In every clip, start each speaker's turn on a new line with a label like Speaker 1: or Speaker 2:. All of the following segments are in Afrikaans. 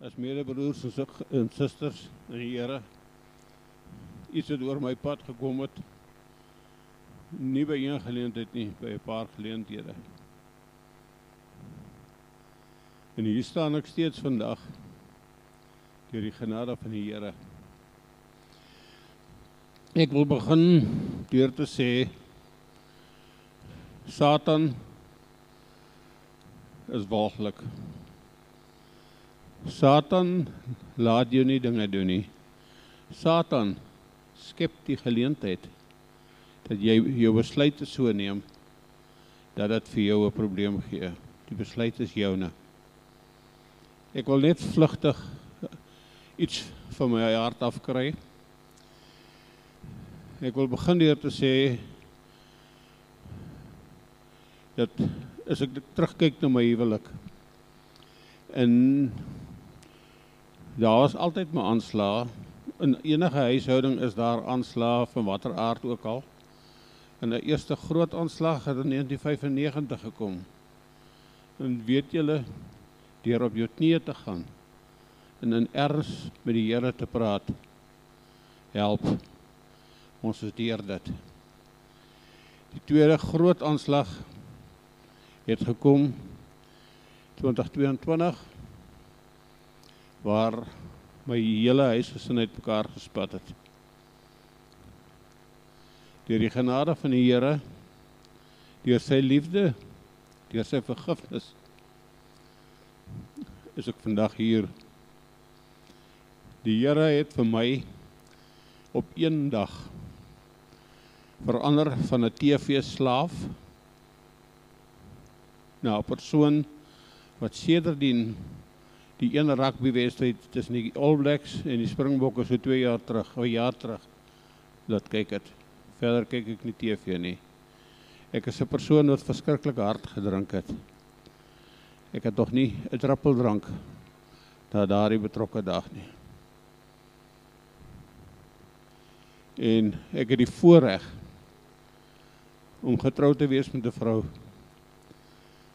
Speaker 1: as medebroers en susters in die Here, iets het oor my pad gekom het, nie by een geleentheid nie, by 'n paar geleenthede. En hier staan ek steeds vandag, deur die genade van die Here. Ek wil begin deur te sê, Satan is walglik. Satan laat jou nie dinge doen nie. Satan skep die geleentheid dat jy jou besluite so neem dat dit vir jou 'n probleem gee. Die besluit is joune. Ek wil net vlugtig iets van my hart afkry. Ek wil begin deur te sê dat as ek terugkyk na my huwelik, en daar was altyd my aanslae. In enige huishouding is daar aanslae van watter aard ook al. En 'n eerste groot aanslag het in 1995 gekom. En weet julle, deur op jou knieë te gaan en in erns met die Here te praat, help. Ons is deur dit. Die tweede groot aanslag het gekom 2022, waar my hele huisgesin uit mekaar gespat het. Deur die genade van die Here, deur sy liefde, deur sy vergifnis, is ek vandag hier. Die Here het vir my op een dag verander van 'n TV-slaaf na 'n persoon wat sedertdien die ene rugbywedstryd tussen die All Blacks en die Springbokke so 2 jaar terug, 'n jaar terug, laat kyk het. Verder kyk ek nie TV nie. Ek is 'n persoon wat verskriklik hard gedrink het. Ek het nog nie 'n druppel drank na daardie betrokke dag nie. En ek het die voorreg om getrou te wees met 'n vrou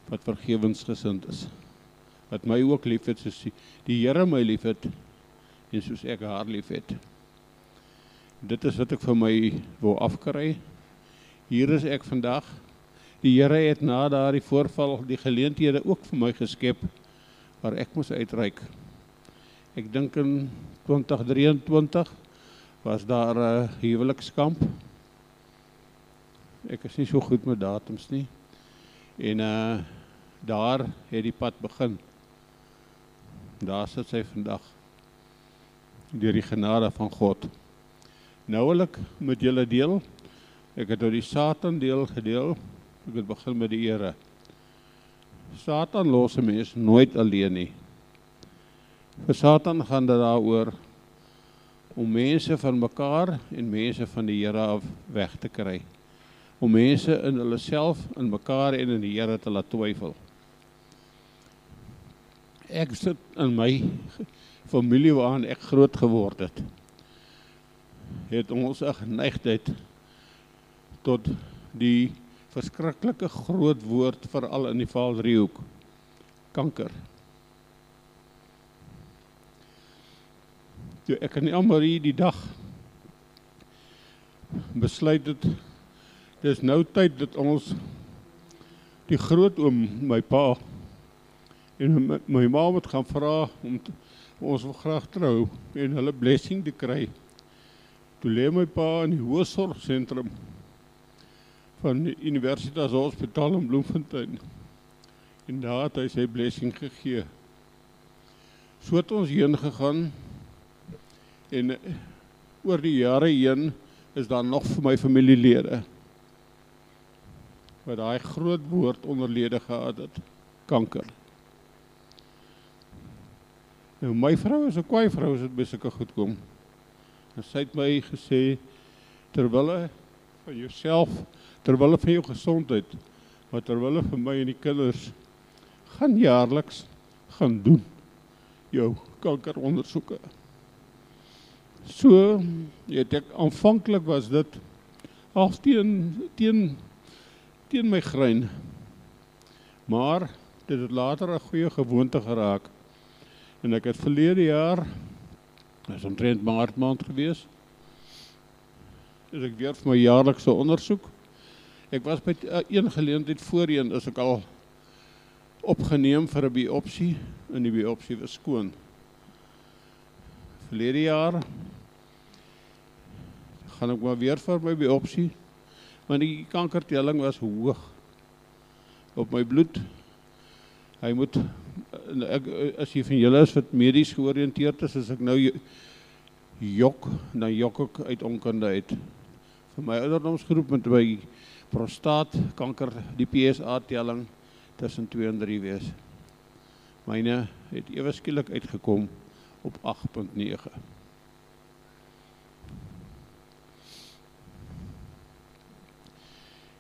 Speaker 1: wat vergewensgesind is, wat my ook lief het soos die Here my lief het en soos ek haar lief het. Dit is wat ek vir my wou afkry. Hier is ek vandag. Die Here het na daardie voorval die geleenthede ook vir my geskep waar ek moes uitreik. Ek dink in 2023 was daar 'n huwelikskamp. Ek is nie so goed met datums nie. En daar het die pad begin. Daar sit sy vandag, deur die genade van God. Nou wil ek met julle deel, ek het oor die Satan deel gedeel, ek het begin met die Here. Satan los 'n mens nooit alleen nie. Vir Satan gaan dit daaroor om mense van mekaar en mense van die Here af weg te kry. Om mense in hulle self, in mekaar en in die Here te laat twyfel. Ek sit in my familie waarin ek groot geword het ons 'n geneigtheid tot die verskriklike groot woord, veral in die Vaal-driehoek, kanker. Ek kan nie almal die dag besluit het, dis nou tyd dat ons die grootoom, my pa, en my ma moet gaan vra om ons wil graag trou en hulle blessing te kry. Toe lê my pa in die hoërsorgsentrum van die Universitas Hospitaal in Bloemfontein. En daar het hy sy blessing gegee. So het ons heen gegaan en oor die jare heen is daar nog vir my familielede wat daai groot woord onderlede gehad het, kanker. Nou my vrou is 'n kwaai vrou as dit by sulke goed kom. En sy het my gesê, terwille van jouself, terwille van jou gesondheid, maar terwille van my en die kinders, gaan jaarliks gaan doen jou kankerondersoeke. So, aanvanklik was dit half teen my grein, maar dit het later 'n goeie gewoonte geraak En ek het verlede jaar, is omtrent maart maand gewees, is ek weer vir my jaarlikse ondersoek. Ek was by een geleentheid voorheen, is ek al opgeneem vir 'n biopsie, en die biopsie was skoon. Verlede jaar gaan ek maar weer vir my biopsie, want die kankertelling was hoog op my bloed. Hy moet, as jy van julle is wat medies georiënteerd is, as ek nou jok, dan jok ek uit onkunde uit. Vir my ouderdomsgroep met my prostaatkanker, die PSA-telling, tussen 2 en 3 wees. Myne het ewe skielik uitgekom op 8.9.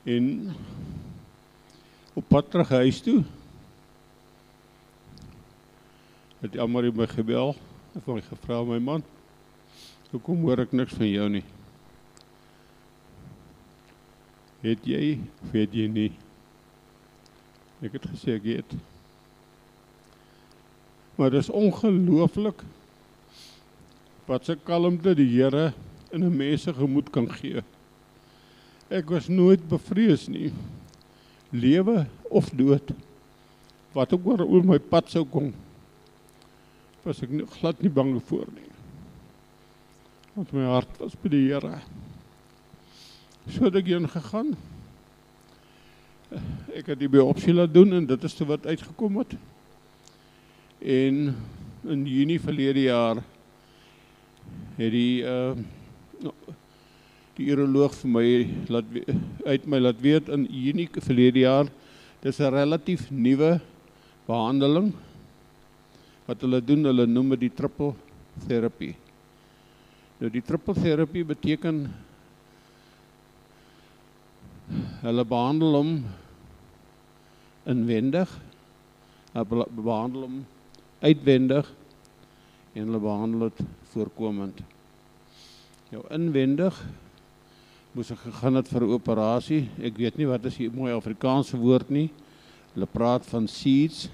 Speaker 1: En op pad terug huis toe, het die Amarie my gebel, en vir my gevra, my man, hoekom hoor ek niks van jou nie? Het jy, of het jy nie? Ek het gesê, ek het. Maar dit is ongelooflik, wat se kalmte die Here in 'n mens se gemoed kan gee. Ek was nooit bevrees nie, lewe of dood, wat ook oor my pad sou kom, was ek glad nie bang voor nie. Want my hart was by die Here. So het ek heen gegaan. Ek het die biopsie laat doen en dit is toe wat uitgekom het. En in Junie verlede jaar het die uroloog vir my laat weet in Junie verlede jaar, dis 'n relatief nuwe behandeling wat hulle doen, hulle noem dit die triple therapy. Nou die triple therapy beteken hulle behandel hom inwendig, hulle behandel hom uitwendig en hulle behandel dit voorkomend. Nou inwendig moes ek gegaan het vir 'n operasie. Ek weet nie wat is die mooi Afrikaanse woord nie. Hulle praat van seeds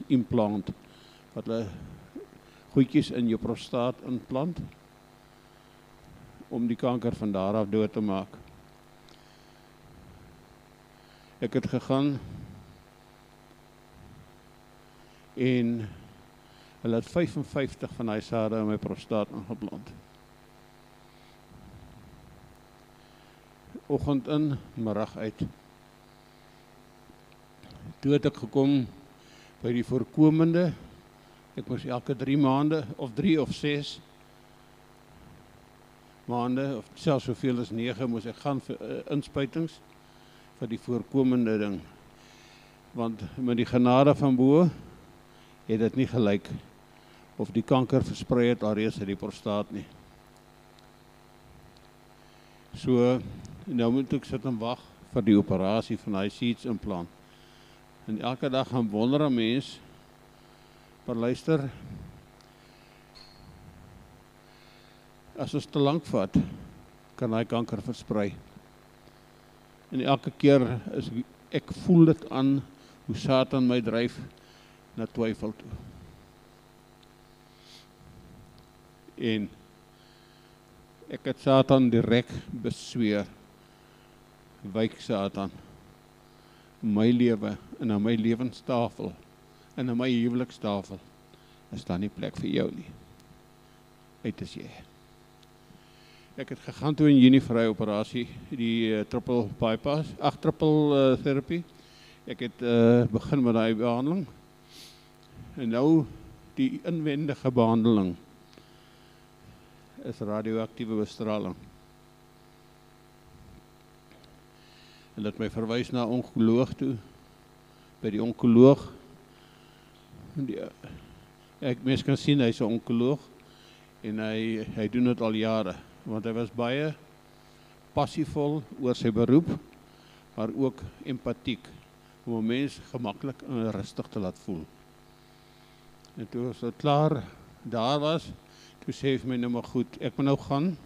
Speaker 1: implant, wat hulle goedjies in jou prostaat implant om die kanker van daar af dood te maak. Ek het gegaan en hulle het 55 van die sade in my prostaat ingeplant. Oggend in, middag uit. Toe het ek gekom by die voorkomende, ek moes elke 3 maande, of 3 of 6 maande, of selfs soveel as 9, moes ek gaan vir inspuitings, vir die voorkomende ding. Want met die genade van bo, het dit nie gelyk of die kanker versprei het alreeds uit die prostaat nie. So, nou moet ek sit en wag vir die operasie van die seeds implant. En elke dag gaan wonder 'n mens, maar luister, as ons te lank vat, kan hy kanker versprei. En elke keer is ek voel dit aan hoe Satan my dryf na twyfel toe. En ek het Satan direk besweer, wyk Satan, my lewe en aan my lewenstafel en aan my huwelikstafel is daar nie plek vir jou nie. Uit is jy. Ek het gegaan toe in Junie vir die operasie, die triple therapy. Ek het begin met die behandeling. En nou die inwendige behandeling is radioaktiewe bestraling. En dat my verwys na onkoloog toe, by die onkoloog. Mens kan sien, hy is 'n onkoloog, en hy doen dit al jare, want hy was baie passievol oor sy beroep, maar ook empatiek, om 'n mens gemaklik en rustig te laat voel. En toe ons klaar daar was, toe sê hy vir my nou maar goed, ek moet nou gaan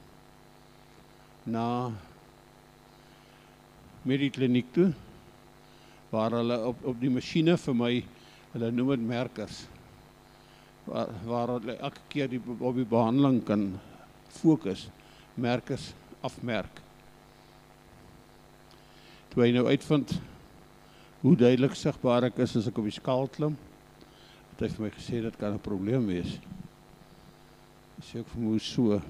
Speaker 1: na Medikliniek toe, waar hulle op die masjiene vir my, hulle noem dit merkers, waar hulle elke keer op die behandeling kan fokus, merkers afmerk. Toe hy nou uitvind hoe duidelik sigbaar ek is as ek op die skaal klim, het hy vir my gesê, dit kan 'n probleem wees. Ek sê ook vir my, hoe so?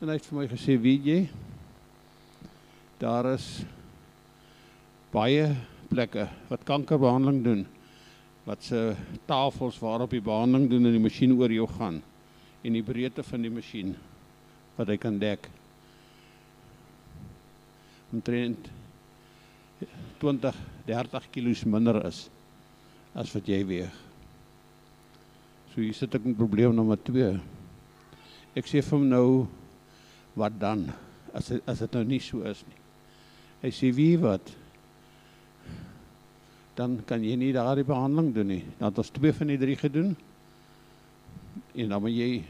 Speaker 1: En hy het vir my gesê, weet jy, daar is baie plekke wat kankerbehandeling doen, wat se tafels waarop die behandeling doen en die masjien oor jou gaan, en die breedte van die masjien, wat hy kan dek. Omtrent 20, 30 kilos minder is, as wat jy weeg. So hier sit ek met probleem nommer 2. Ek sê vir hom nou, wat dan, as dit nou nie so is nie. Hy sê, wie wat? Dan kan jy nie daar die behandeling doen nie. Dan het ons 2 van die 3 gedoen, en dan moet jy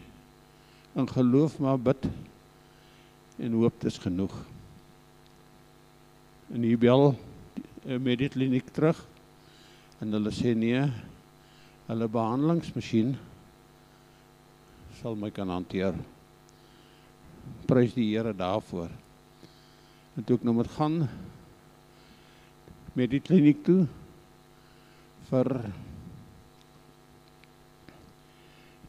Speaker 1: in geloof maar bid, en hoop dit is genoeg. En hier bel met die kliniek terug, en hulle sê nee, hulle behandelingsmasjien sal my kan hanteer. Prys die Here daarvoor. En toe ek nou moet gaan met die kliniek toe, vir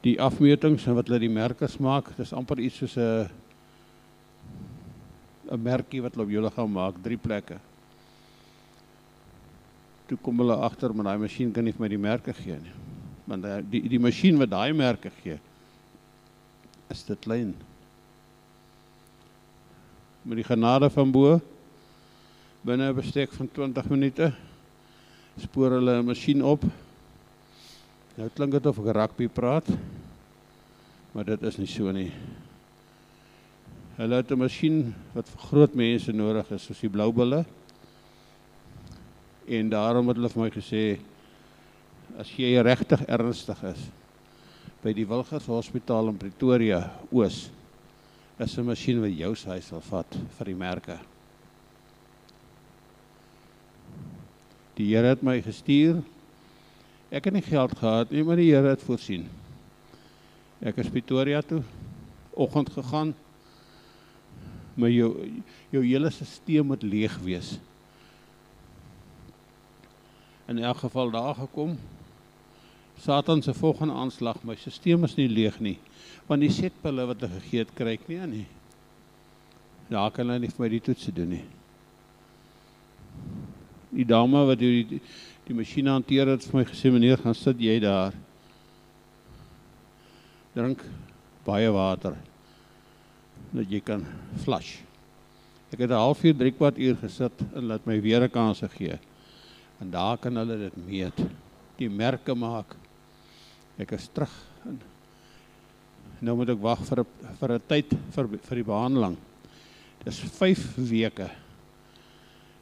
Speaker 1: die afmetings en wat hulle die merkers maak, dit is amper iets soos 'n merkie wat hulle op jou liggaam maak, 3 plekke. Toe kom hulle agter, maar daai masjien kan nie vir my die merke gee nie. Want die masjien wat daai merke gee, is te klein. Met die genade van bo, binne 'n bestek van 20 minute, spoor hulle 'n masjien op. Nou klink dit of ek rugby praat, maar dit is nie so nie. Hulle het 'n masjien wat vir groot mense nodig is, soos die blaubulle. En daarom het hulle vir my gesê, as jy regtig ernstig is, by die Wilgers Hospitaal in Pretoria Oos, is 'n masjien wat jou huis sal vat vir die merke. Die Here het my gestuur. Ek het nie geld gehad nie, maar die Here het voorsien. Ek is Pretoria toe, oggend gegaan, maar jou hele stelsel moet leeg wees. In elk geval daar gekom, Satan se volgende aanslag, my stelsel is nie leeg nie, want die setpille wat hy gegee het, kry ek nie aan nie. Daar kan hy nie vir my die toetse doen nie. Die dame wat die masjien hanteer het, vir my gesê, meneer, gaan sit jy daar. Drink baie water, dat jy kan flush. Ek het 'n halfuur, 3/4 uur gesit, en laat my weer 'n kans gee. En daar kan hulle dit meet, die merke maak. Ek is terug, en nou moet ek wag vir 'n tyd vir die behandeling. Dis 5 weke,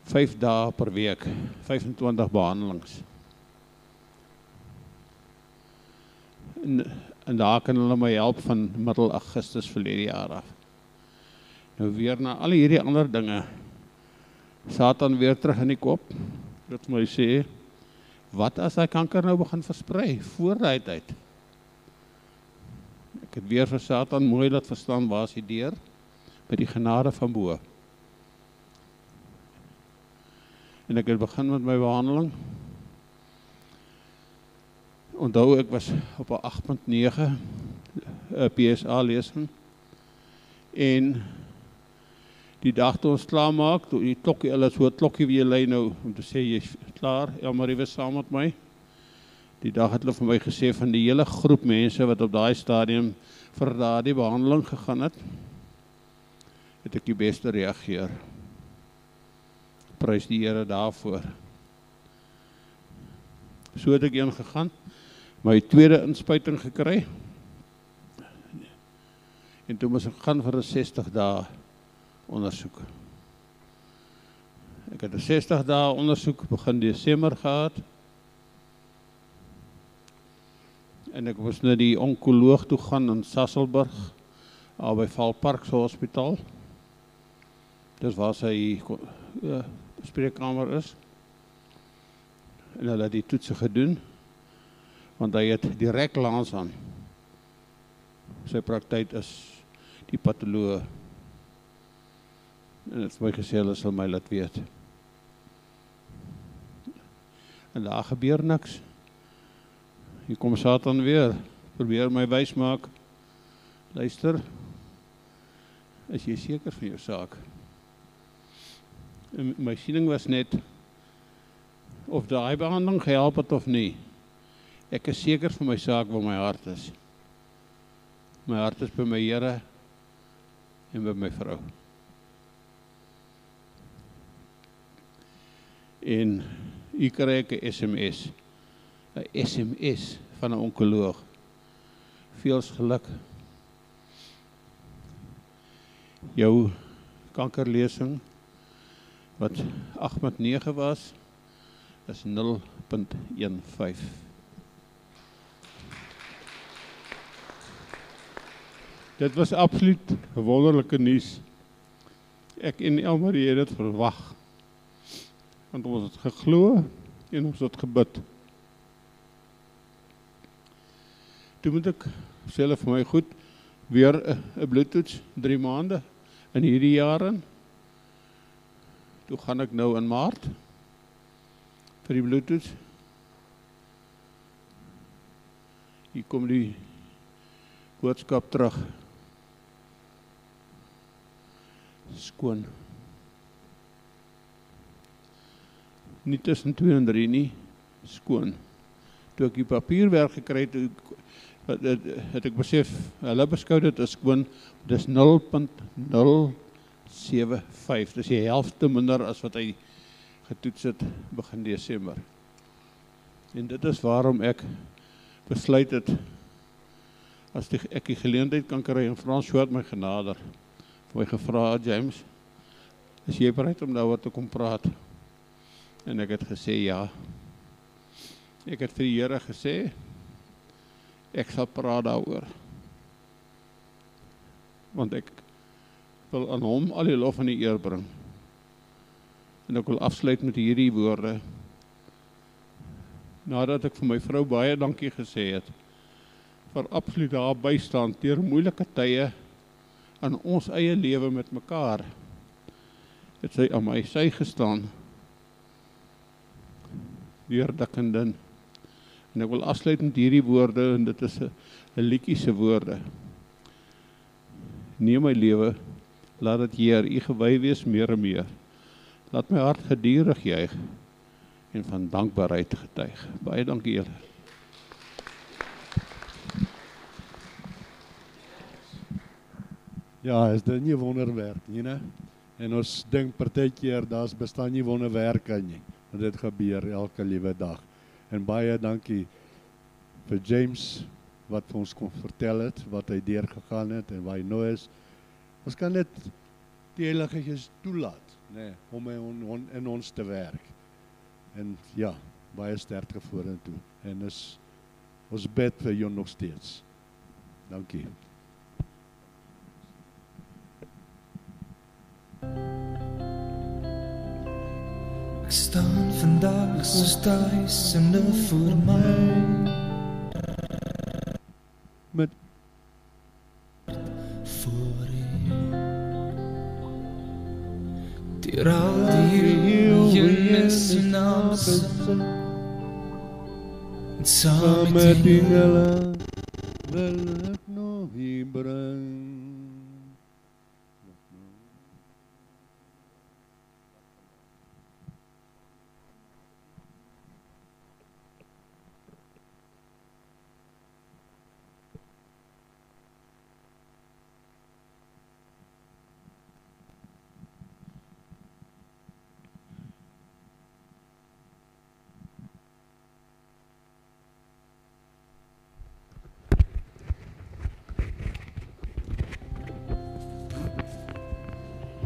Speaker 1: 5 dae per week, 25 behandelings. En daar kan hulle my help van middel Augustus verlede jaar af. Nou weer na al hierdie ander dinge, Satan weer terug in die kop, dat my sê, wat as hy kanker nou begin versprei, voor die tyd? Ek het weer vir Satan mooi laat verstaan, waar is die deur? By die genade van bo. En ek het begin met my behandeling. Onthou, ek was op 'n 8.9 PSA lesing. En die dag toe ons klaar maak, toe die klokkie, hulle so 'n klokkie wie jy lei nou, om te sê, jy is klaar, Elmarie was saam met my. Die dag het hulle vir my gesê, van die hele groep mense wat op daai stadium vir daardie behandeling gegaan het ek die beste reageer. Prys die Here daarvoor. So het ek ingegaan, my tweede inspuiting gekry, en toe moes ek gaan vir 'n 60 dae ondersoek. Ek het 'n 60 dae ondersoek begin Desember gehad, en ek moes na die onkoloog toe gaan in Sasolburg, al by Valpark Hospitaal. Dis waar sy spreekkamer is. En hulle het die toetse gedoen. want hy het direk langs aan. Sy praktyk is die patoloog. En het vir my gesê, hulle sal my laat weet. En daar gebeur niks. Hier kom Satan weer, probeer my wys maak. Luister, is jy seker van jou saak? En my siening was net, of daai behandeling gehelp het of nie. Ek is seker van my saak waar my hart is. My hart is by my Here en by my vrou. En u kry ek 'n SMS van 'n onkoloog. Veels geluk. Jou kankerlesing wat 8/9 was, is 0.15. Dit was absoluut wonderlike nuus. Ek en Elmarie het dit verwag. Want ons het geglo en ons het gebid. Toe moet ek self vir my goed weer 'n bloedtoets 3 maande in hierdie jaar in. Toe gaan ek nou in Maart vir die bloedtoets. Hier kom die boodskap terug. Skoon. Nie tussen 2 en 3 nie, skoon. Toe ek die papierwerk gekry het ek besef, hulle beskou dit as skoon, dis 0.075, dis die helfte minder as wat hy getoets het begin Desember. En dit is waarom ek besluit het, as ek die geleentheid kan kry, en Frans Schwart my genader, vir my gevra, James, is jy bereid om daaroor te kom praat? En ek het gesê ja. Ek het vir die Here gesê, ek sal praat daaroor. Want ek wil aan hom al die lof en die eer bring. En ek wil afsluit met hierdie woorde. Nadat ek vir my vrou baie dankie gesê het, vir absoluut daar bystaan deur moeilike tye aan ons eie lewe met mekaar, het sy aan my sy gestaan, deur dik en dun. En ek wil afsluit met hierdie woorde, en dit is 'n liedjie se woorde. Neem my lewe, laat dit Heer, U gewy wees meer en meer. Laat my hart gedurig juig en van dankbaarheid getuig. Baie dankie julle.
Speaker 2: Ja, is dit nie wonderwerk nie, né? En ons dink partykeer daar's bestaan nie wonderwerke nie. Want dit gebeur elke liewe dag. En baie dankie vir James wat vir ons kon vertel het, wat hy deurgegaan het en waar hy nou is. Ons kan dit die Heilige Gees toelaat, né, om in ons te werk. En ja, baie sterkte vorentoe. En ons bid vir jou nog steeds. Dankie.
Speaker 3: Ek staan vandag so stuisende voor my,
Speaker 2: Met
Speaker 3: voor U. Deur al die eeuwigheid en alles, en saam met
Speaker 2: die
Speaker 3: U.
Speaker 2: engele wil ek nog hier bring.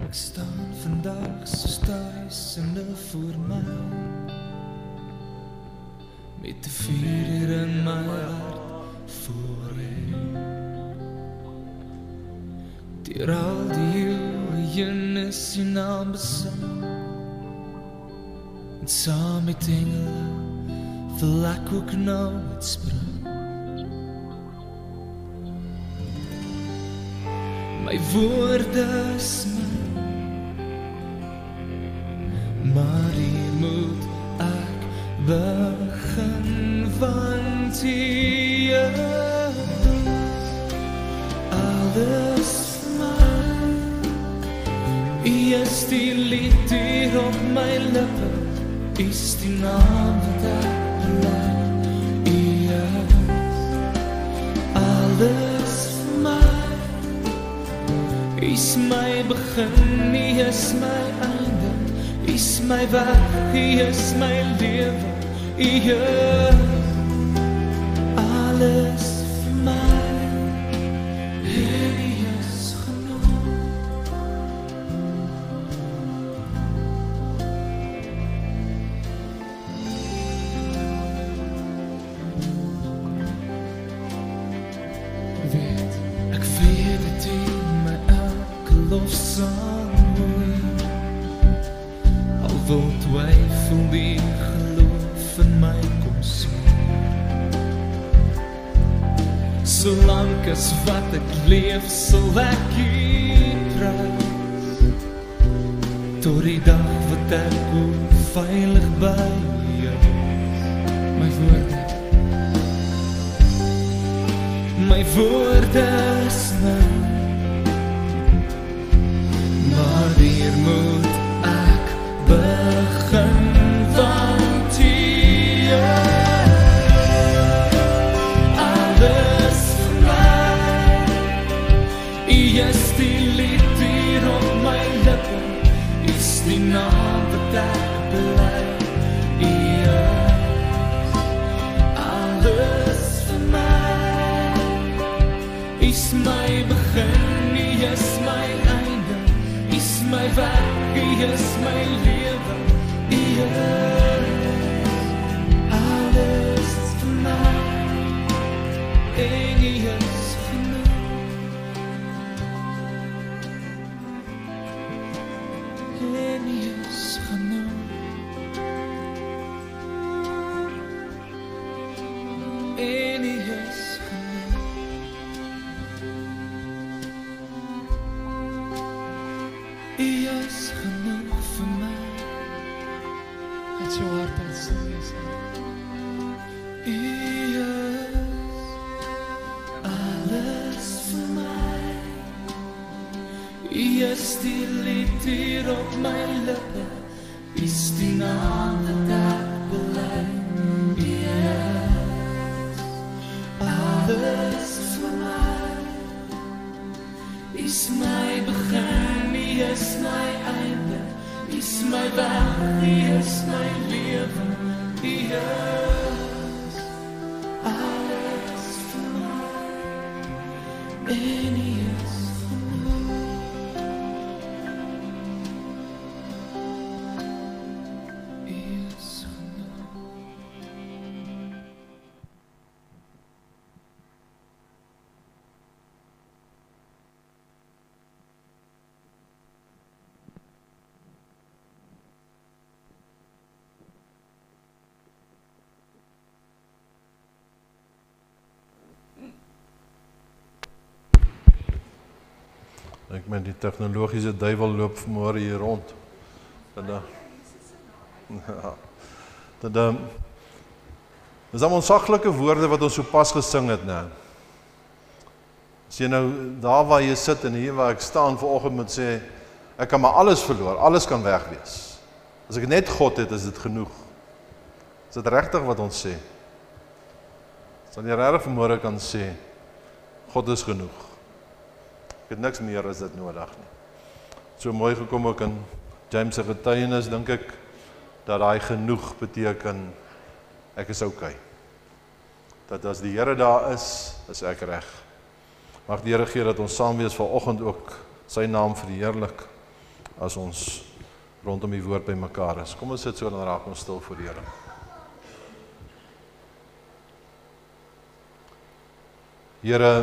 Speaker 3: Ek staan vandag so stuisende voor my, met 'n vuur in my hart voor U. Deur al die eeuwigheid U naam besing, en saam met engele wil ek ook nou uitspreek. My woorde is maar hier moet ek begin, want U alles vir my. U is die lied hier op my lippe, U is die naam wat ek bely. U is alles vir my. U is my begin, U is my einde. U is my weg, U is my lewe. U is alles vir my. En U is genoeg. Ek weet dat U my elke lofsang hoor. Al wil twyfel die geloof in my kom sien. Solank as wat ek leef, sal ek U prys. Tot die dag wat ek ook veilig by U is. My woorde is maar hier moet ek begin, want U alles vir my. U is die lied hier op my lippe, U is die naam wat ek bely. U is alles vir my. U is my begin, U is my einde. U is my weg, U is my lewe. U is alles vir my. En U is genoeg. En U is genoeg. En U is genoeg. U is genoeg vir my. Het jou hart uitsing is. U is alles vir my. U is die lied hier op my lippe. U is die naam wat ek bely. U is alles vir my. U is my begin, U is my einde. U is my weg, U is my lewe. U is alles vir my. En U is genoeg. U is genoeg.
Speaker 4: Ek meen die tegnologiese duiwel loop vanmôre hier rond. Dis allemaal onsaglike woorde wat ons so pas gesing het, né? As jy nou daar waar jy sit en hier waar ek staan vanoggend moet sê, ek kan maar alles verloor, alles kan weg wees. As ek net God het, is dit genoeg. Is dit regtig wat ons sê? Sal jy regtig vanmôre kan sê, God is genoeg. Ek het niks meer as dit nodig nie. So mooi gekom ook in James se getuienis, dink ek, dat hy genoeg beteken, ek is okay. Dat as die Here daar is ek reg. Mag die Here gee dat ons saam wees vanoggend ook sy naam verheerlik, as ons rondom die woord by mekaar is. Kom ons sit so, dan raak ons stil voor die Here. Here,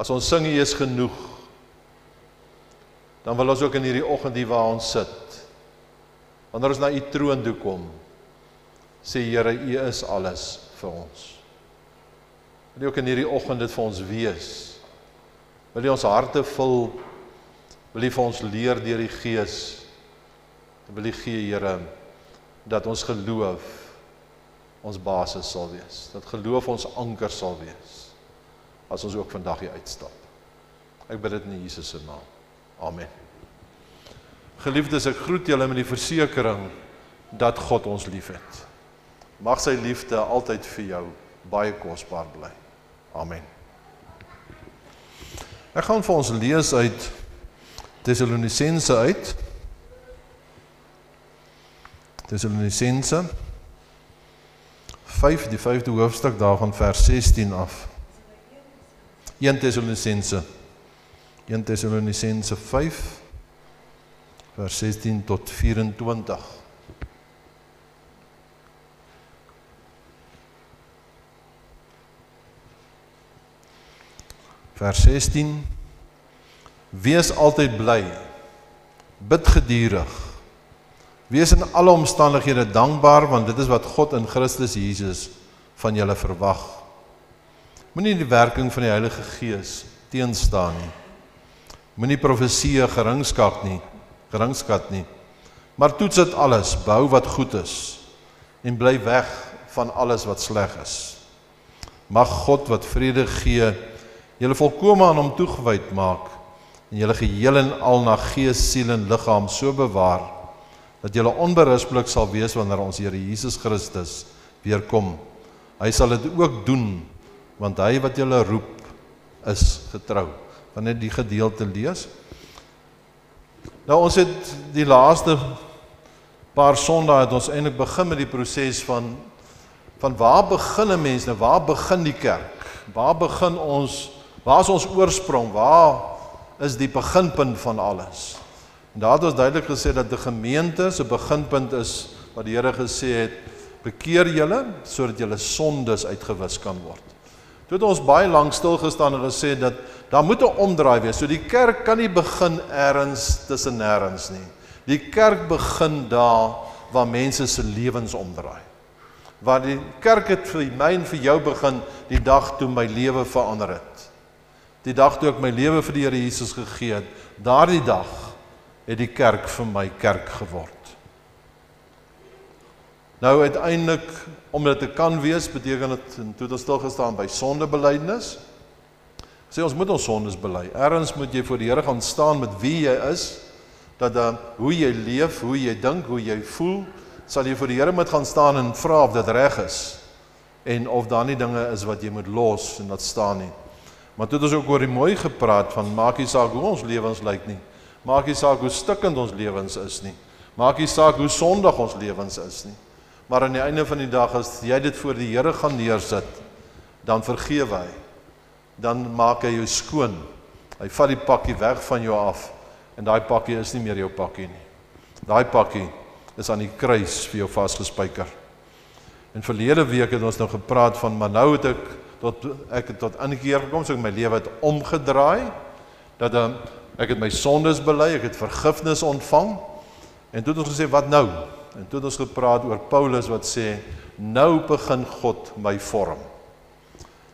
Speaker 4: as ons sing, U is genoeg, dan wil ons ook in hierdie oggend hier waar ons sit, wanneer ons na U troon toe kom, sê Here, U is alles vir ons. Wil U ook in hierdie oggend dit vir ons wees? Wil U ons harte vul? Wil U vir ons leer deur die Gees? Wil U gee, Here, dat ons geloof ons basis sal wees, dat geloof ons anker sal wees, as ons ook vandag hier uitstap. Ek bid dit in Jesus se naam. Amen. Geliefdes, ek groet julle met die versekering dat God ons liefhet. Mag sy liefde altyd vir jou baie kosbaar bly. Amen. Ek gaan vir ons lees uit Tessalonisense uit. Tessalonisense 5, die 5de hoofstuk daarvan vers 16 af. 1 Tessalonisense 5 vers 16 tot 24. Vers 16. Wees altyd bly, bid gedurig, wees in alle omstandighede dankbaar, want dit is wat God in Christus Jesus van julle verwag. Moenie die werking van die Heilige Gees teenstaan nie. Moenie profeseë geringskat nie, maar toets dit alles, behou wat goed is, en bly weg van alles wat sleg is. Mag God wat vrede gee, julle volkome aan hom toegewyd maak, en julle geheel en al na gees, siel en liggaam so bewaar, dat julle onberispelik sal wees wanneer ons Here Jesus Christus weer kom. Hy sal dit ook doen, want hy wat julle roep, is getrou. Wanneer die gedeelte lees. Nou ons het die laaste paar Sondae het ons eintlik begin met die proses van waar begin 'n mens nou, waar begin die kerk? Waar is ons oorsprong? Waar is die beginpunt van alles? En daar het ons duidelik gesê dat die gemeente se beginpunt is wat die Here gesê het, bekeer julle sodat julle sondes uitgewis kan word. Toe het ons baie lank stilgestaan en gesê dat daar moet 'n omdraai wees. So die kerk kan nie begin ergens tussen nêrens nie. Die kerk begin daar waar mense se lewens omdraai. Waar die kerk het vir my en vir jou begin die dag toe my lewe verander het. Die dag toe ek my lewe vir die Here Jesus gegee het, daardie dag het die kerk vir my kerk geword. Nou uiteindelik, om dit te kan wees, beteken dit, en toe het ons stilgestaan by sondebelydenis, sê ons moet ons sondes bely. Ergens moet jy voor die Here gaan staan met wie jy is, dat hoe jy leef, hoe jy dink, hoe jy voel, sal jy voor die Here moet gaan staan en vra of dit reg is, en of daar nie dinge is wat jy moet los en dat staan nie. Maar toe het ons ook oor die mooi gepraat van, maak nie saak hoe ons lewens lyk nie, maak nie saak hoe stikkend ons lewens is nie, maak nie saak hoe sondig ons lewens is nie, maar aan die einde van die dag, as jy dit voor die Here gaan neersit, dan vergewe hy, dan maak hy jou skoon, hy vat die pakkie weg van jou af, en daai pakkie is nie meer jou pakkie nie. Daai pakkie is aan die kruis vir jou vasgespijker. En verlede week het ons nou gepraat van, maar nou het ek het tot inkeer gekom, so ek my lewe het omgedraai, dat ek het my sondes bely, ek het vergifnis ontvang, en toe het ons gesê, wat nou? En toe het ons gepraat oor Paulus wat sê, nou begin God my vorm.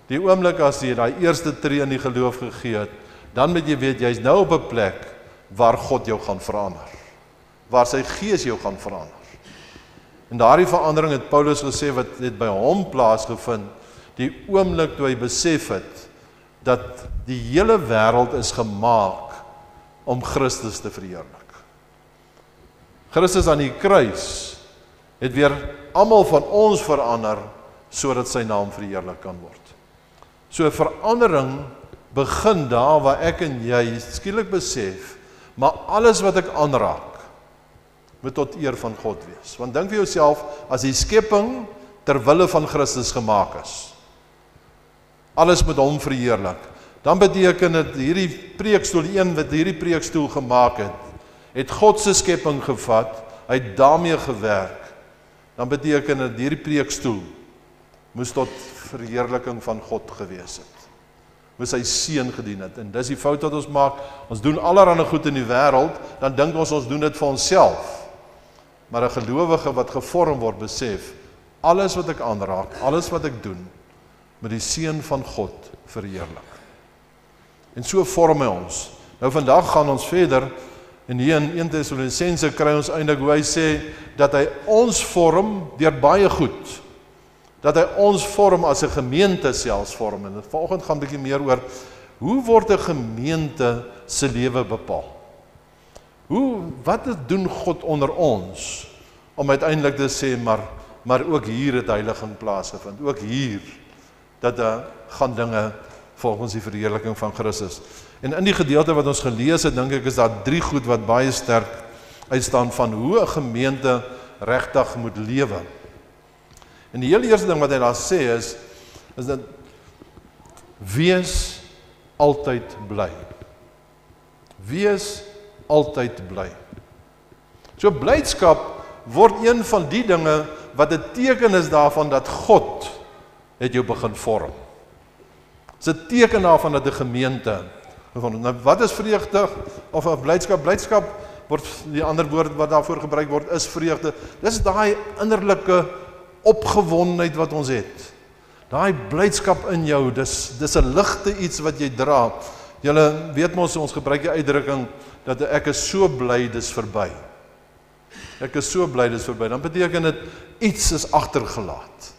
Speaker 4: Die oomblik as jy daai eerste tree in die geloof gegee het, dan moet jy weet, jy is nou op 'n plek waar God jou gaan verander, waar sy gees jou gaan verander. En daardie verandering het Paulus gesê, wat het by hom plaasgevind, die oomblik toe hy besef het, dat die hele wêreld is gemaak om Christus te verheerlik. Christus aan die kruis het weer almal van ons verander, sodat sy naam verheerlik kan word. So verandering begin daar waar ek en jy skielik besef, maar alles wat ek aanraak, moet tot eer van God wees. Want dink vir jouself, as die skepping ter wille van Christus gemaak is, alles moet hom verheerlik, dan beteken dit hierdie preekstoel, een wat hierdie preekstoel gemaak het God se skepping gevat, hy het daarmee gewerk, dan beteken dit hierdie preekstoel moes tot verheerliking van God gewees het. Moes sy seun gedien het. En dis die fout wat ons maak. Ons doen allerhande goed in die wêreld, dan dink ons doen dit vir onsself. Maar 'n gelowige wat gevorm word, besef, alles wat ek aanraak, alles wat ek doen, met die seun van God verheerlik. En so vorm hy ons. Nou vandag gaan ons verder, en hier in 1 Tessalonisense kry ons eintlik hoe hy sê, dat hy ons vorm deur baie goed, dat hy ons vorm as 'n gemeente selfs vorm, en vanoggend gaan 'n bietjie meer oor, hoe word 'n gemeente se lewe bepaal? Wat doen God onder ons, om uiteindelik te sê, maar ook hier het heiliging plaasgevind, ook hier, dat gaan dinge volgens die verheerliking van Christus. En in die gedeelte wat ons gelees het, dink ek is daar 3 goed wat baie sterk uitstaan van hoe 'n gemeente regtig moet lewe. En die heel eerste ding wat hy daar sê is dat wees altyd bly. Wees altyd bly. So blydskap word een van die dinge wat 'n teken is daarvan dat God het jou begin vorm. Dit is 'n teken daarvan dat 'n gemeente, nou wat is vreugde of blydskap? Blydskap word, die ander woord wat daarvoor gebruik word, is vreugde. Dis daai innerlike opgewondenheid wat ons het. Daai blydskap in jou, dis 'n ligte iets wat jy dra. Julle weet mos, ons gebruik die uitdrukking, dat ek is so bly, dis verby. Ek is so bly, dis verby. Dan beteken dit, iets is agtergelaat.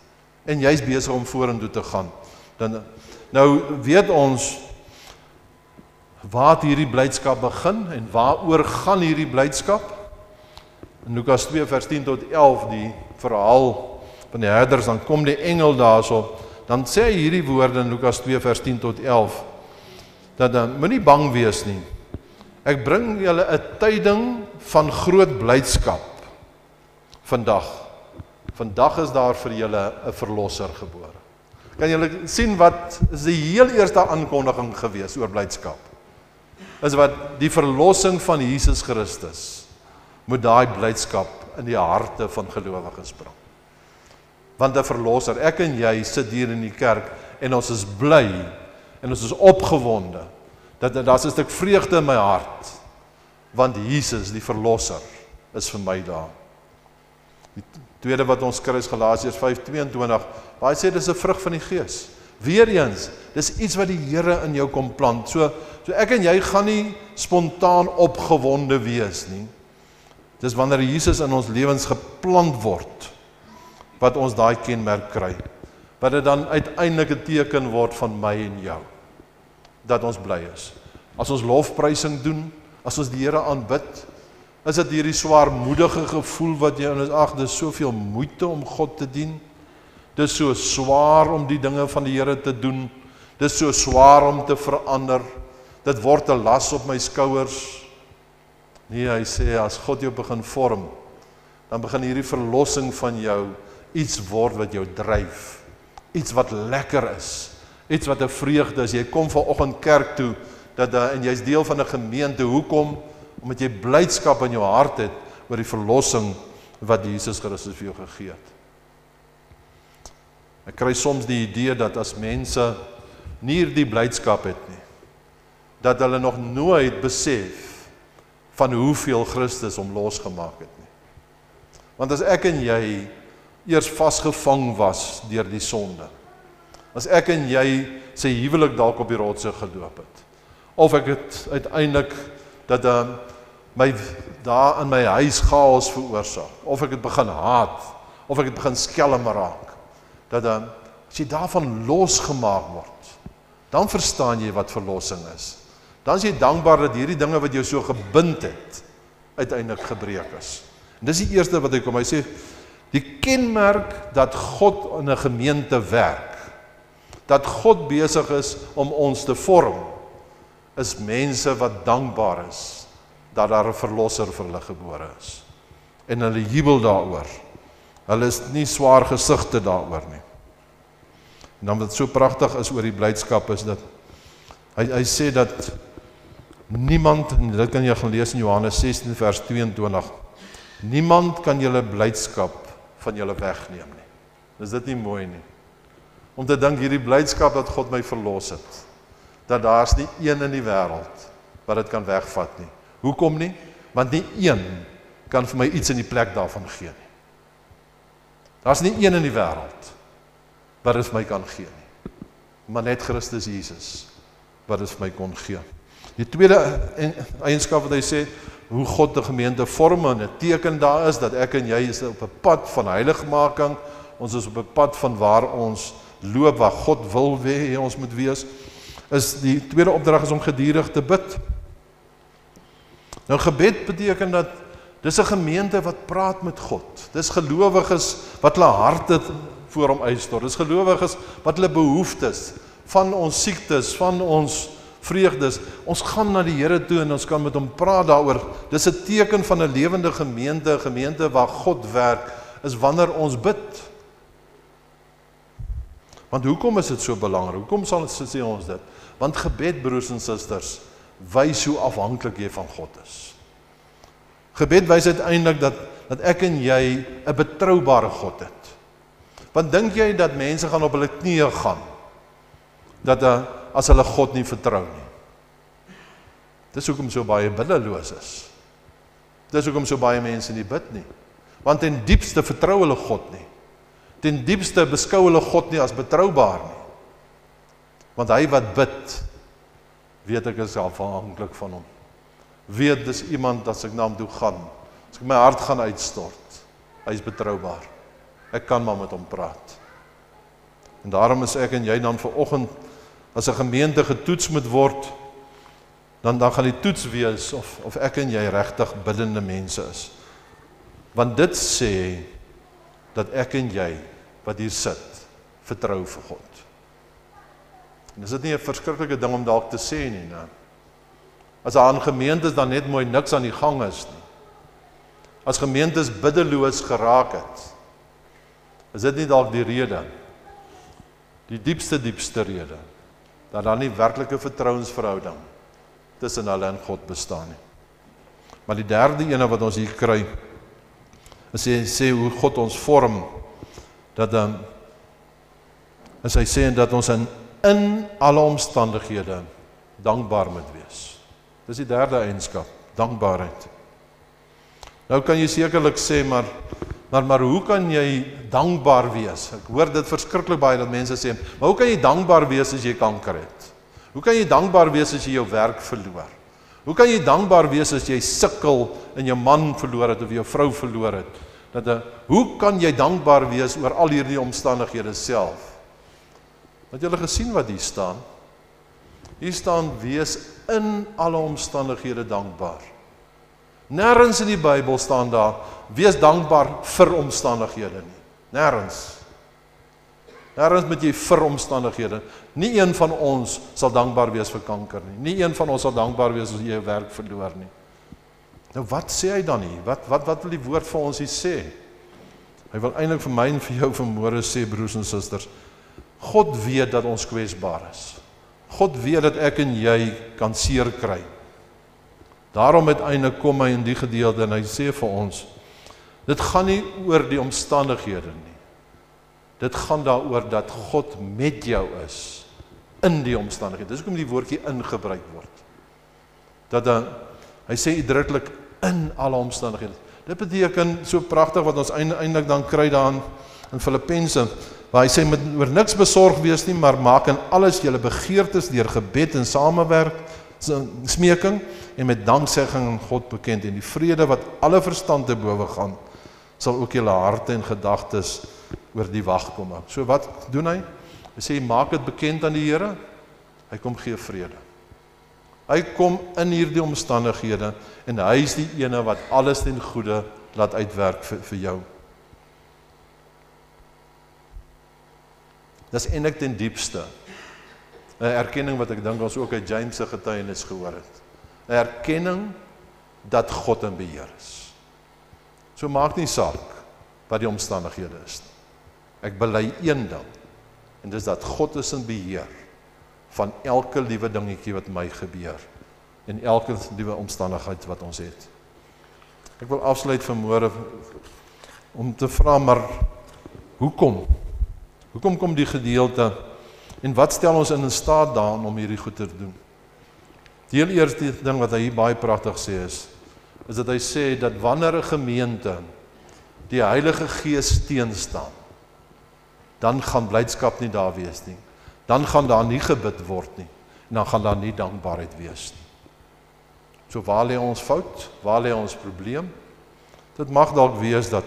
Speaker 4: En jy's besig om vorentoe te gaan. Nou weet ons, waar het hierdie blydskap begin, en waaroor gaan hierdie blydskap? In Lukas 2 vers 10 tot 11, die verhaal van die herders, dan kom die engel daarso, dan sê hy hierdie woorde in Lukas 2 vers 10 tot 11, dat moenie bang wees nie. Ek bring julle 'n tyding van groot blydskap vandag. Vandag is daar vir julle 'n verlosser gebore. Kan julle sien wat is die heel eerste aankondiging gewees oor blydskap? Is wat die verlossing van Jesus Christus moet daai blydskap in die harte van gelowiges bring. Want 'n verlosser, ek en jy sit hier in die kerk en ons is bly en ons is opgewonde dat daar's 'n stuk vreugde in my hart, want Jesus, die verlosser, is vir my daar. Die tweede wat ons kry is Galasiërs 5:22, waar hy sê dis 'n vrug van die Gees. Weereens, dis iets wat die Here in jou kom plant. So ek en jy gaan nie spontaan opgewonde wees nie. Dis wanneer Jesus in ons lewens geplant word, wat ons daai kenmerk kry. Wat dit dan uiteindelik 'n teken word van my en jou. Dat ons bly is. As ons lofprysing doen, as ons die Here aanbid, is dit hierdie swaarmoedige gevoel wat jy in ons, ag, dis soveel moeite om God te dien. Dis so swaar om die dinge van die Here te doen. Dis so swaar om te verander. Dit word 'n las op my skouers. Nee, hy sê, as God jou begin vorm, dan begin hierdie verlossing van jou iets word wat jou dryf. Iets wat lekker is. Iets wat 'n vreugde is. Jy kom vanoggend kerk toe, en jy's deel van 'n gemeente. Hoekom? Omdat jy blydskap in jou hart het oor die verlossing wat Jesus Christus vir jou gegee het. Ek kry soms die idee dat as mense nie hierdie blydskap het nie, dat hulle nog nooit besef van hoeveel Christus hom losgemaak het nie. Want as ek en jy eers vasgevang was deur die sonde, as ek en jy sy huwelik dalk op die rotse geloop het, of ek het uiteindelik dat my daar in my huis chaos veroorsaak, of ek het begin haat, of ek het begin skelm raak, dat as jy daarvan losgemaak word, dan verstaan jy wat verlossing is. Dan is jy dankbaar dat hierdie dinge wat jou so gebind het, uiteindelik gebreek is. En dis die eerste wat hy kom, hy sê, die kenmerk dat God in 'n gemeente werk, dat God besig is om ons te vorm, is mense wat dankbaar is, dat daar 'n verlosser vir hulle gebore is. En hulle jubel daaroor. Hulle is nie swaar gesigte daaroor nie. En dan wat so pragtig is oor die blydskap is dat, hy sê dat niemand, en dit kan jy gaan lees in Johannes 16 vers 22, niemand kan julle blydskap van julle wegneem nie. Is dit nie mooi nie? Om te dink hierdie blydskap dat God my verlos het, dat daar's nie een in die wêreld wat dit kan wegvat nie. Hoekom nie? Want nie een kan vir my iets in die plek daarvan gee nie. Daar's nie een in die wêreld wat dit vir my kan gee nie. Maar net Christus Jesus wat dit vir my kon gee. Die tweede eienskap wat hy sê, hoe God die gemeente vorm en 'n teken daar is, dat ek en jy is op 'n pad van heiligmaking, ons is op 'n pad van waar ons loop, waar God wil hê ons moet wees, is die tweede opdrag is om gedurig te bid. Nou gebed beteken dat dis 'n gemeente wat praat met God. Dis gelowiges wat hulle harte voor hom uitstort. Dis gelowiges wat hulle behoeftes van ons siektes, van ons vreugdes. Ons gaan na die Here toe en ons kan met hom praat daaroor. Dis 'n teken van 'n lewende gemeente, 'n gemeente waar God werk, is wanneer ons bid. Want hoekom is dit so belangrik? Hoekom sê ons dit? Want gebed, broers en susters, wys hoe afhanklik jy van God is. Gebed wys uiteindelik dat ek en jy 'n betroubare God het. Want dink jy dat mense gaan op hulle knieë gaan, as hulle God nie vertrou nie? Dis hoekom so baie biddeloos is. Dis hoekom so baie mense nie bid nie. Want ten diepste vertrou hulle God nie. Ten diepste beskou hulle God nie as betroubaar nie. Want hy wat bid, weet ek is afhanklik van hom. Weet dis iemand as ek na hom toe gaan, as ek my hart gaan uitstort, hy is betroubaar. Ek kan maar met hom praat. En daarom is ek en jy dan vanoggend, as 'n gemeente getoets moet word, dan gaan die toets wees of ek en jy regtig biddende mense is. Want dit sê dat ek en jy wat hier sit, vertrou vir God. En is dit nie 'n verskriklike ding om dalk te sê nie, né? As daar in gemeentes dan net mooi niks aan die gang is nie. As gemeentes biddeloos geraak het, is dit nie dalk die rede, die diepste rede, dat daar nie werklike vertrouensverhouding tussen hulle en God bestaan nie. Maar die derde ene wat ons hier kry, is hy sê hoe God ons vorm, dat is hy sê dat ons in alle omstandighede dankbaar moet wees. Dis die derde eienskap, dankbaarheid. Nou kan jy sekerlik sê, maar hoe kan jy dankbaar wees? Ek hoor dit verskriklik baie dat mense sê, maar hoe kan jy dankbaar wees as jy kanker het? Hoe kan jy dankbaar wees as jy jou werk verloor? Hoe kan jy dankbaar wees as jy sukkel en jou man verloor het of jou vrou verloor het? Hoe kan jy dankbaar wees oor al hierdie omstandighede self? Het julle gesien wat hier staan? Hier staan, wees in alle omstandighede dankbaar. Nêrens in die Bybel staan daar, wees dankbaar vir omstandighede nie. Nêrens. Nêrens moet jy vir omstandighede. Nie een van ons sal dankbaar wees vir kanker nie. Nie een van ons sal dankbaar wees as jy jou werk verloor nie. Nou wat sê hy dan hier? Wat wil die woord vir ons hier sê? Hy wil eintlik vir my en vir jou vanmôre sê, broers en susters, God weet dat ons kwesbaar is. God weet dat ek en jy kan seer kry. Daarom uiteindelik kom hy in die gedeelte en hy sê vir ons, dit gaan nie oor die omstandighede nie. Dit gaan daaroor dat God met jou is in die omstandighede. Dis hoekom die woordjie ingebruik word. Hy sê uitdruklik in alle omstandighede. Dit beteken so pragtig wat ons eintlik dan kry daan in Filippense, waar hy sê, moet oor niks besorg wees nie, maar maak in alles julle begeertes deur gebed en samewerk, smeking en met danksegging aan God bekend, en die vrede wat alle verstand te bowe gaan, sal ook julle harte en gedagtes oor die wag kom. So wat doen hy? Hy sê, maak dit bekend aan die Here, hy kom gee vrede. Hy kom in hierdie omstandighede, en hy is die ene wat alles ten goeie laat uitwerk vir jou. Dis eintlik ten diepste 'n erkenning wat ek dink ons ook uit James se getuienis gehoor het. 'n Erkenning dat God in beheer is. So maak nie saak wat die omstandighede is nie. Ek bely een ding, en dis dat God is in beheer van elke liewe dingetjie wat my gebeur, en elke liewe omstandigheid wat ons het. Ek wil afsluit vanmôre om te vra, maar hoekom? Hoekom kom die gedeelte, en wat stel ons in staat daarin om hierdie goed te doen? Die heel eerste ding wat hy hier baie pragtig sê is dat hy sê dat wanneer 'n gemeente die Heilige Gees teenstaan, dan gaan blydskap nie daar wees nie. Dan gaan daar nie gebid word nie. En dan gaan daar nie dankbaarheid wees nie. So waar lê ons fout? Waar lê ons probleem? Dit mag dalk wees dat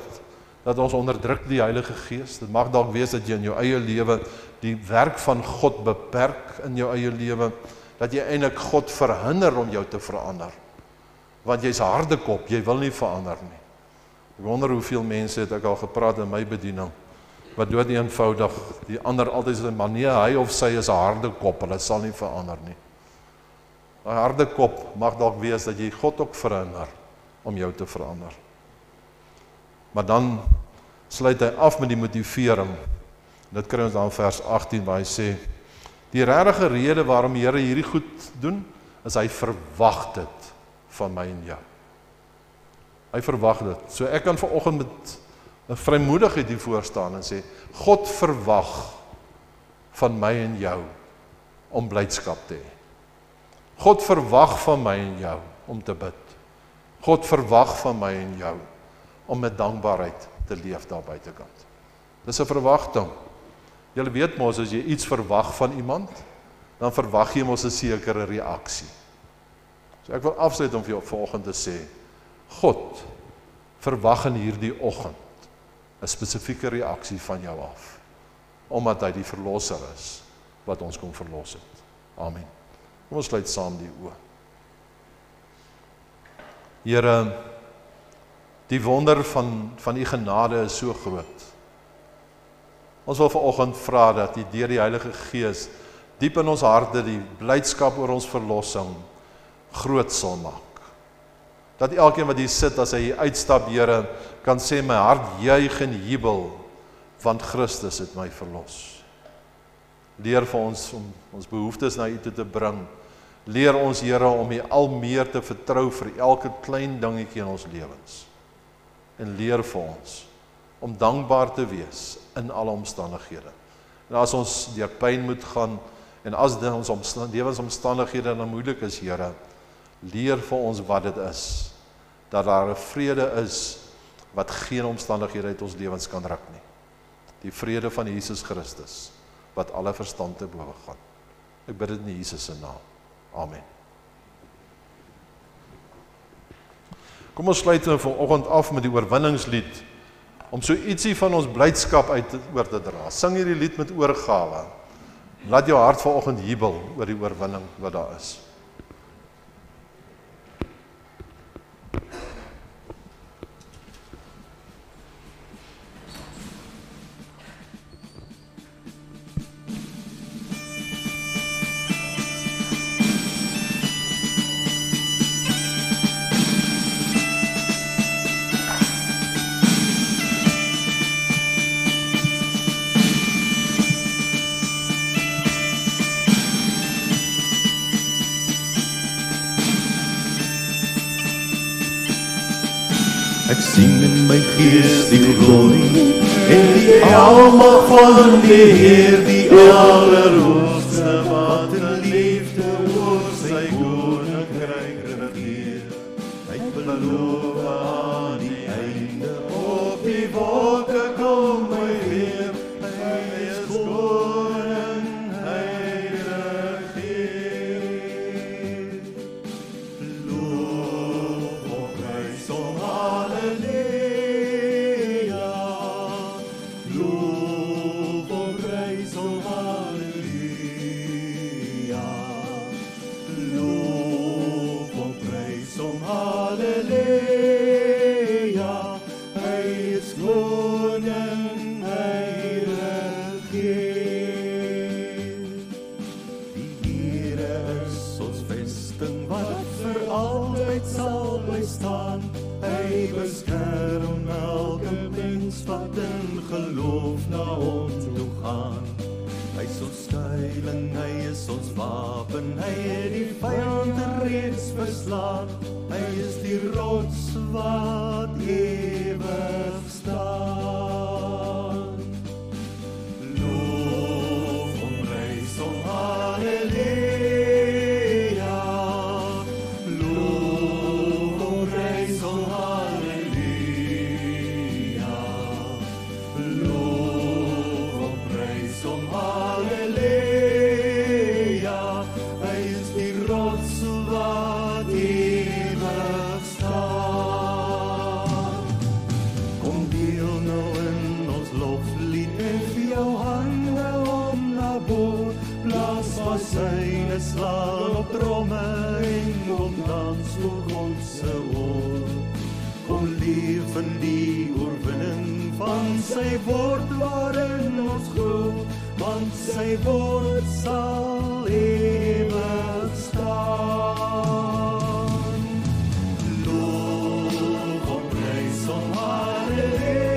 Speaker 4: ons onderdruk die Heilige Gees. Dit mag dalk wees dat jy in jou eie lewe die werk van God beperk in jou eie lewe, dat jy eintlik God verhinder om jou te verander. Want jy's 'n harde kop, jy wil nie verander nie. Ek wonder hoeveel mense het ek al gepraat in my bediening, wat dood eenvoudig, die ander altyd sê, maar nee, hy of sy is 'n harde kop, hulle sal nie verander nie. 'n Harde kop mag dalk wees dat jy God ook verhinder om jou te verander. Maar dan sluit hy af met die motivering. Dit kry ons dan in vers 18 waar hy sê, die regte rede waarom die Here hierdie goed doen, is hy verwag dit van my en jou. Hy verwag dit. So ek kan vanoggend met 'n vrymoedigheid hier voor staan en sê, God verwag van my en jou om blydskap te hê. God verwag van my en jou om te bid. God verwag van my en jou om met dankbaarheid te leef daar buitekant. Dis 'n verwagting. Julle weet mos, as jy iets verwag van iemand, dan verwag jy mos 'n sekere reaksie. So ek wil afsluit om vir jou vanoggend te sê, God verwag in hierdie oggend 'n spesifieke reaksie van jou af, omdat hy die verlosser is, wat ons kom verlos het. Amen. Kom ons sluit saam die oë. Here, die wonder van u genade is so groot. Ons wil vanoggend vra dat u deur die Heilige Gees diep in ons harte die blydskap oor ons verlossing groot sal maak. Dat elkeen wat hier sit, as hy hier uitstap, Here, kan sê, my hart juig en jubel, want Christus het my verlos. Leer vir ons om ons behoeftes na u toe te bring. Leer ons, Here, om u al meer te vertrou vir elke klein dingetjie in ons lewens. En leer vir ons om dankbaar te wees in alle omstandighede. En as ons deur pyn moet gaan, en as ons lewensomstandighede dan moeilik is, Here, leer vir ons wat dit is, dat daar 'n vrede is, wat geen omstandighede uit ons lewens kan ruk nie. Die vrede van Jesus Christus, wat alle verstand te bowe gaan. Ek bid dit in Jesus se naam. Amen. Kom ons sluit nou vanoggend af met die oorwinningslied, om so ietsie van ons blydskap oor te dra. Sing hierdie lied met oorgawe. Laat jou hart vanoggend jubel oor die oorwinning wat daar is.
Speaker 3: Ek sien in my gees die glorie en die almag van die Heer, die Allerhoogste, wat in liefde oor sy koninkryk regeer. Hy beloof aan die einde, op die wolke kom hy weer. Hy is koning, hy regeer. Loof op prys hom, halleluja. Loof op prys hom, halleluja. Loof op prys hom, halleluja. Hy is koning, hy regeer. Die Here is ons vesting wat vir altyd sal bly staan. Hy beskerm elke mens wat in geloof na hom toe gaan. Hy is ons skuiling, hy is ons wapen, hy het die vyand reeds verslaan. Hy is die rots wat ewig staan. Loof hom, prys hom, halleluja. Loof hom, prys hom, halleluja.
Speaker 5: slaan op tromme en kom dans voor God se woord. Kom leef in die oorwinning van sy woord waarin ons glo, want sy woord sal ewig staan. Loof hom, prys hom, halleluja.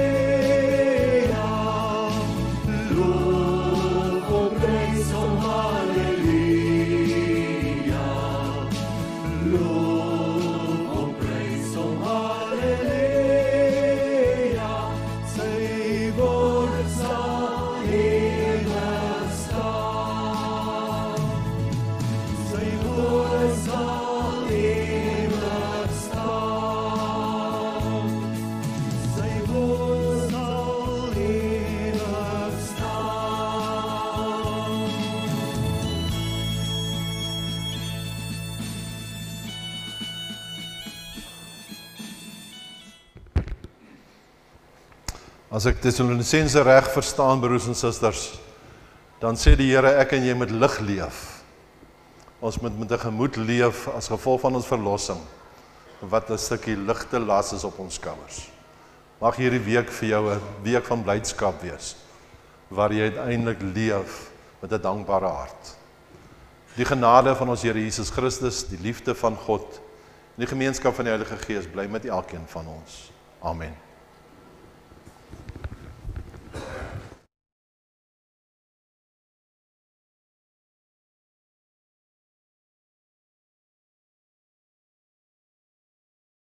Speaker 5: Loof hom, prys hom, halleluja. Loof hom, prys hom, halleluja. Sy woord sal ewig staan. Sy woord sal ewig staan. Sy woord sal ewig staan.
Speaker 4: As ek Tessalonisense reg verstaan, broers en susters, dan sê die Here ek en jy moet lig leef. Ons moet met 'n gemoed leef as gevolg van ons verlossing, wat 'n stukkie ligte las is op ons skouers. Mag hierdie week vir jou 'n week van blydskap wees, waar jy uiteindelik leef met 'n dankbare hart. Die genade van ons Here Jesus Christus, die liefde van God en die gemeenskap van die Heilige Gees bly met elkeen van ons. Amen.